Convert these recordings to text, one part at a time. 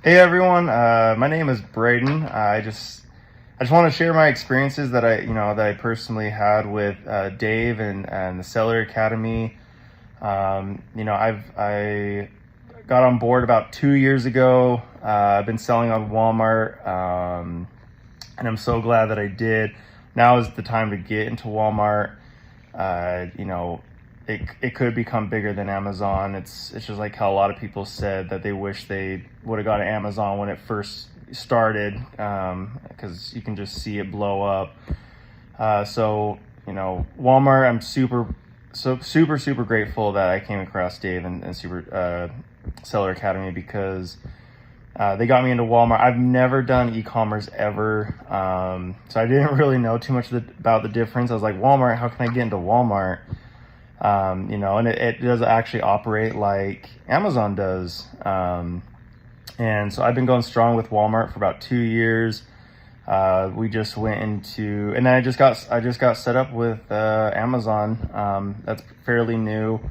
Hey everyone, my name is Braedon. I just want to share my experiences that I personally had with Dave and the Stellar Academy. I got on board about 2 years ago. I've been selling on Walmart, and I'm so glad that I did. Now is the time to get into Walmart. It could become bigger than Amazon. It's just like how a lot of people said that they wish they would have got Amazon when it first started, because you can just see it blow up. Walmart, I'm super grateful that I came across Dave and Seller Academy, because they got me into Walmart. I've never done e-commerce ever, so I didn't really know too much about the difference. I was like, Walmart, how can I get into Walmart? And it does actually operate like Amazon does. And so I've been going strong with Walmart for about 2 years. We just went into, and then I just got set up with Amazon. That's fairly new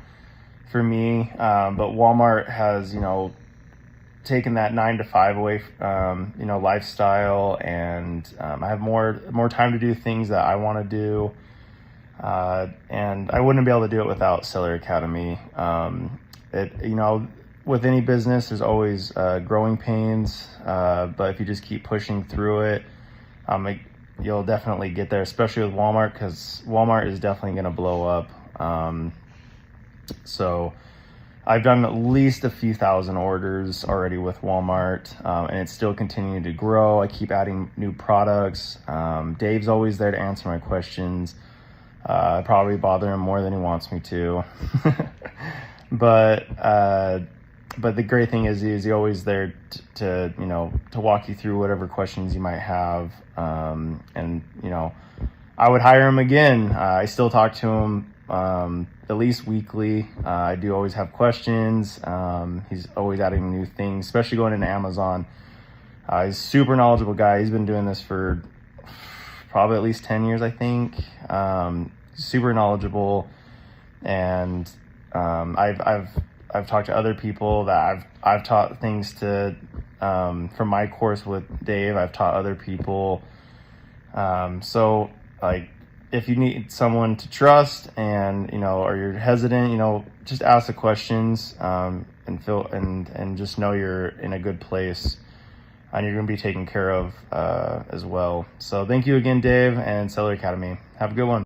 for me. But Walmart has, taken that 9 to 5 away, lifestyle, and I have more time to do things that I want to do. And I wouldn't be able to do it without Seller Academy. With any business, there's always growing pains, but if you just keep pushing through it, you'll definitely get there, especially with Walmart, because Walmart is definitely going to blow up. So I've done at least a few thousand orders already with Walmart, and it's still continuing to grow. I keep adding new products. Dave's always there to answer my questions. I probably bother him more than he wants me to. But the great thing is he's always there to walk you through whatever questions you might have. And I would hire him again. I still talk to him at least weekly. I do always have questions. He's always adding new things, especially going into Amazon. He's a super knowledgeable guy. He's been doing this for probably at least 10 years, I think. Super knowledgeable, and I've talked to other people that I've taught things to, from my course with Dave. I've taught other people. So like, if you need someone to trust and or you're hesitant, just ask the questions, and just know you're in a good place, and you're going to be taken care of as well. So thank you again, Dave and Seller Academy. Have a good one.